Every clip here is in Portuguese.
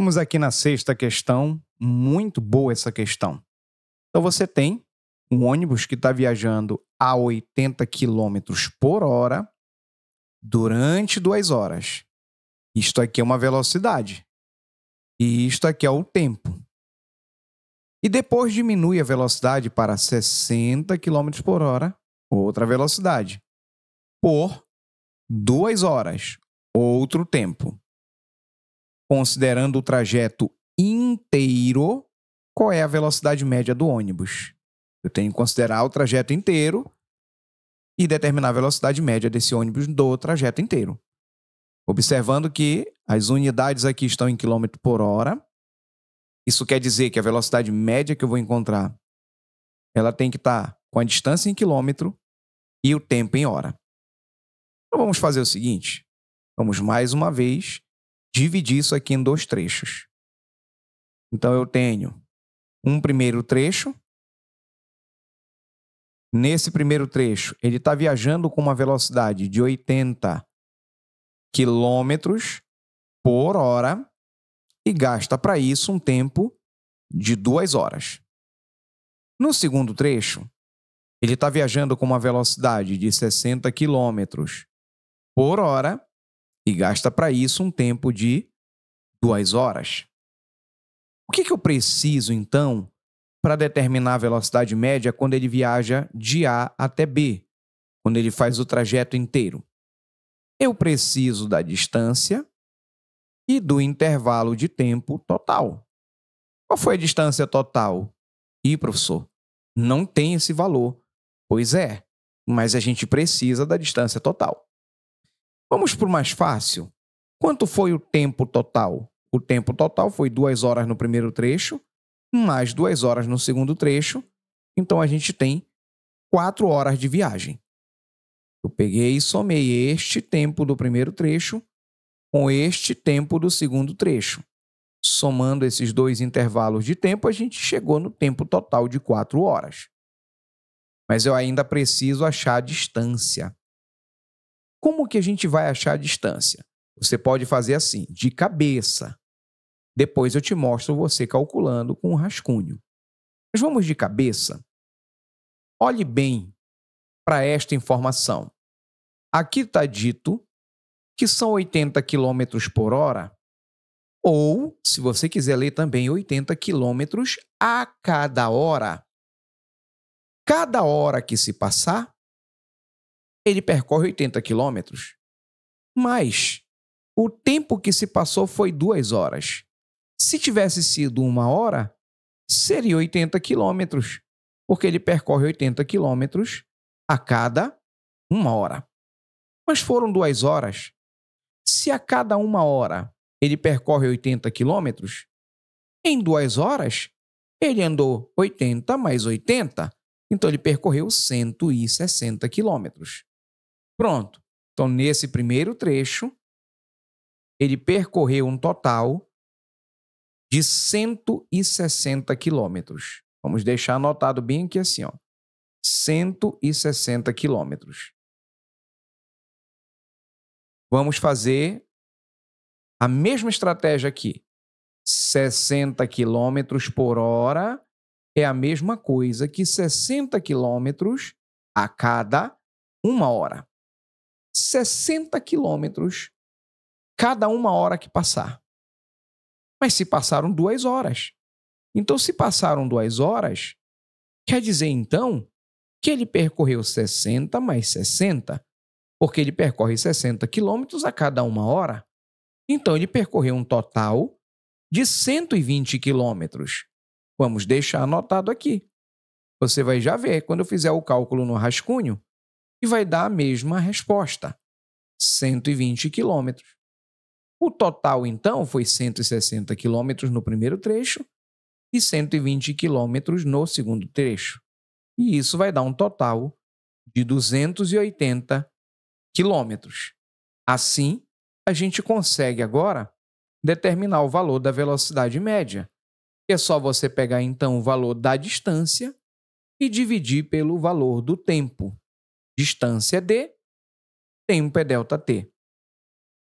Vamos aqui na sexta questão. Muito boa essa questão. Então, você tem um ônibus que está viajando a 80 quilômetros por hora durante 2 horas. Isto aqui é uma velocidade. E isto aqui é o tempo. E depois diminui a velocidade para 60 quilômetros por hora, outra velocidade, por 2 horas, outro tempo. Considerando o trajeto inteiro, qual é a velocidade média do ônibus? Eu tenho que considerar o trajeto inteiro e determinar a velocidade média desse ônibus do trajeto inteiro. Observando que as unidades aqui estão em quilômetro por hora. Isso quer dizer que a velocidade média que eu vou encontrar, ela tem que estar com a distância em quilômetro e o tempo em hora. Então vamos fazer o seguinte. Vamos mais uma vez dividir isso aqui em 2 trechos. Então eu tenho um primeiro trecho. Nesse primeiro trecho, ele está viajando com uma velocidade de 80 quilômetros por hora e gasta para isso um tempo de 2 horas. No segundo trecho, ele está viajando com uma velocidade de 60 quilômetros por hora e gasta para isso um tempo de 2 horas. O que eu preciso, então, para determinar a velocidade média quando ele viaja de A até B, quando ele faz o trajeto inteiro? Eu preciso da distância e do intervalo de tempo total. Qual foi a distância total? Ih, professor, não tem esse valor. Pois é, mas a gente precisa da distância total. Vamos para o mais fácil. Quanto foi o tempo total? O tempo total foi 2 horas no primeiro trecho, mais 2 horas no segundo trecho. Então, a gente tem 4 horas de viagem. Eu peguei e somei este tempo do primeiro trecho com este tempo do segundo trecho. Somando esses 2 intervalos de tempo, a gente chegou no tempo total de 4 horas. Mas eu ainda preciso achar a distância. Como que a gente vai achar a distância? Você pode fazer assim, de cabeça. Depois eu te mostro você calculando com o rascunho. Mas vamos de cabeça? Olhe bem para esta informação. Aqui está dito que são 80 km por hora, ou, se você quiser ler também, 80 km a cada hora. Cada hora que se passar, ele percorre 80 km. Mas o tempo que se passou foi 2 horas. Se tivesse sido 1 hora, seria 80 km, porque ele percorre 80 km a cada 1 hora. Mas foram 2 horas. Se a cada 1 hora ele percorre 80 km, em 2 horas ele andou 80 mais 80, então ele percorreu 160 km. Pronto. Então, nesse primeiro trecho, ele percorreu um total de 160 quilômetros. Vamos deixar anotado bem aqui assim, ó. 160 quilômetros. Vamos fazer a mesma estratégia aqui. 60 quilômetros por hora é a mesma coisa que 60 quilômetros a cada 1 hora. 60 quilômetros cada 1 hora que passar. Mas se passaram 2 horas. Então, se passaram 2 horas, quer dizer, então, que ele percorreu 60 mais 60, porque ele percorre 60 quilômetros a cada 1 hora. Então, ele percorreu um total de 120 quilômetros. Vamos deixar anotado aqui. Você vai já ver quando eu fizer o cálculo no rascunho e vai dar a mesma resposta, 120 quilômetros. O total, então, foi 160 quilômetros no primeiro trecho e 120 quilômetros no segundo trecho. E isso vai dar um total de 280 quilômetros. Assim, a gente consegue agora determinar o valor da velocidade média. É só você pegar, então, o valor da distância e dividir pelo valor do tempo. Distância é d, tempo é ΔT.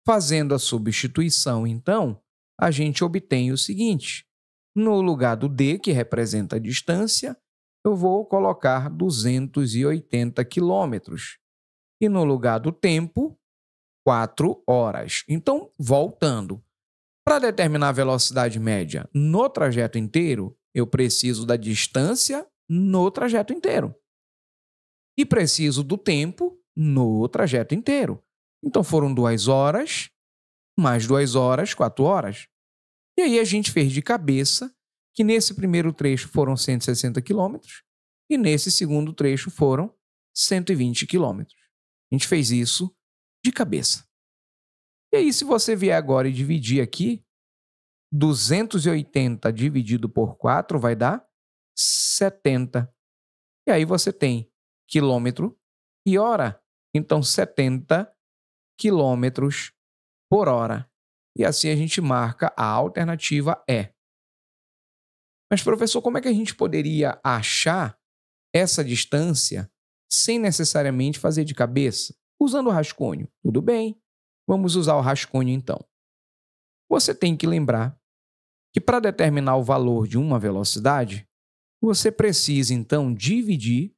Fazendo a substituição, então, a gente obtém o seguinte: no lugar do D, que representa a distância, eu vou colocar 280 quilômetros. E no lugar do tempo, 4 horas. Então, voltando. Para determinar a velocidade média no trajeto inteiro, eu preciso da distância no trajeto inteiro. E preciso do tempo no trajeto inteiro. Então, foram 2 horas, mais 2 horas, 4 horas. E aí a gente fez de cabeça que nesse primeiro trecho foram 160 quilômetros e nesse segundo trecho foram 120 quilômetros. A gente fez isso de cabeça. E aí, se você vier agora e dividir aqui, 280 dividido por 4 vai dar 70. E aí você tem quilômetro e hora. Então, 70 quilômetros por hora. E assim a gente marca a alternativa E. Mas, professor, como é que a gente poderia achar essa distância sem necessariamente fazer de cabeça? Usando o rascunho. Tudo bem, vamos usar o rascunho então. Você tem que lembrar que para determinar o valor de uma velocidade, você precisa então dividir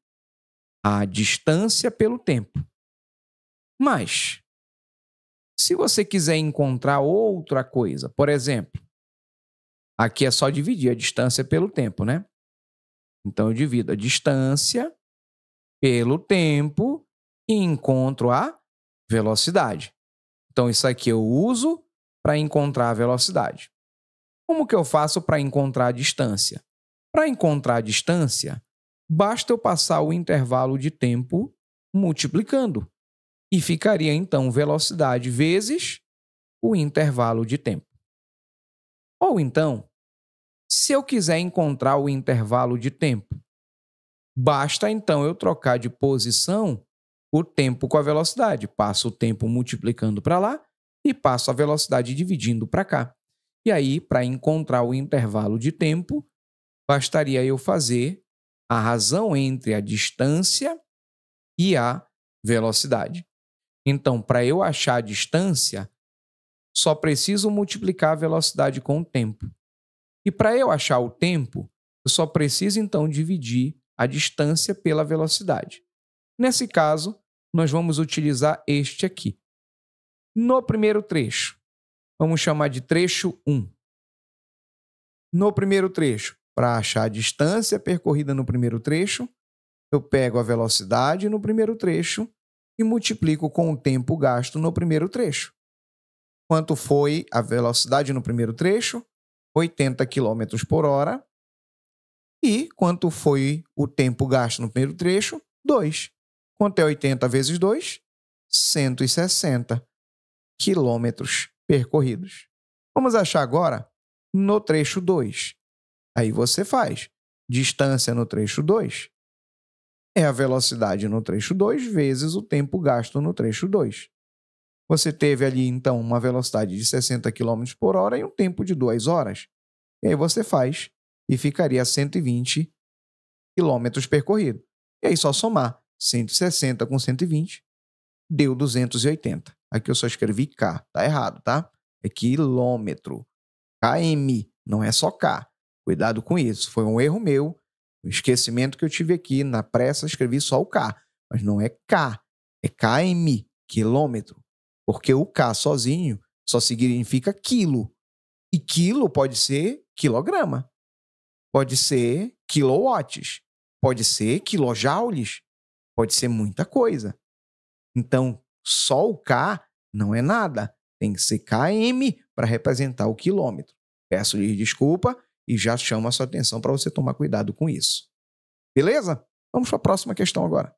a distância pelo tempo. Mas, se você quiser encontrar outra coisa, por exemplo, aqui é só dividir a distância pelo tempo, né? Então, eu divido a distância pelo tempo e encontro a velocidade. Então, isso aqui eu uso para encontrar a velocidade. Como que eu faço para encontrar a distância? Para encontrar a distância, basta eu passar o intervalo de tempo multiplicando. E ficaria, então, velocidade vezes o intervalo de tempo. Ou então, se eu quiser encontrar o intervalo de tempo, basta, então, eu trocar de posição o tempo com a velocidade. Passo o tempo multiplicando para lá e passo a velocidade dividindo para cá. E aí, para encontrar o intervalo de tempo, bastaria eu fazer a razão entre a distância e a velocidade. Então, para eu achar a distância, só preciso multiplicar a velocidade com o tempo. E para eu achar o tempo, eu só preciso, então, dividir a distância pela velocidade. Nesse caso, nós vamos utilizar este aqui. No primeiro trecho, vamos chamar de trecho 1. No primeiro trecho, para achar a distância percorrida no primeiro trecho, eu pego a velocidade no primeiro trecho e multiplico com o tempo gasto no primeiro trecho. Quanto foi a velocidade no primeiro trecho? 80 km por hora. E quanto foi o tempo gasto no primeiro trecho? 2. Quanto é 80 vezes 2? 160 quilômetros percorridos. Vamos achar agora no trecho 2. Aí você faz distância no trecho 2 é a velocidade no trecho 2 vezes o tempo gasto no trecho 2. Você teve ali, então, uma velocidade de 60 km por hora e um tempo de 2 horas. E aí você faz e ficaria 120 km percorrido. E aí só somar 160 com 120 deu 280. Aqui eu só escrevi K, tá errado, tá? É quilômetro. KM, não é só K. Cuidado com isso, foi um erro meu. O esquecimento que eu tive aqui, na pressa, escrevi só o K. Mas não é K, é KM, quilômetro. Porque o K sozinho só significa quilo. E quilo pode ser quilograma. Pode ser quilowatts. Pode ser quilojoules. Pode ser muita coisa. Então, só o K não é nada. Tem que ser KM para representar o quilômetro. Peço-lhe desculpa e já chamo a sua atenção para você tomar cuidado com isso. Beleza? Vamos para a próxima questão agora.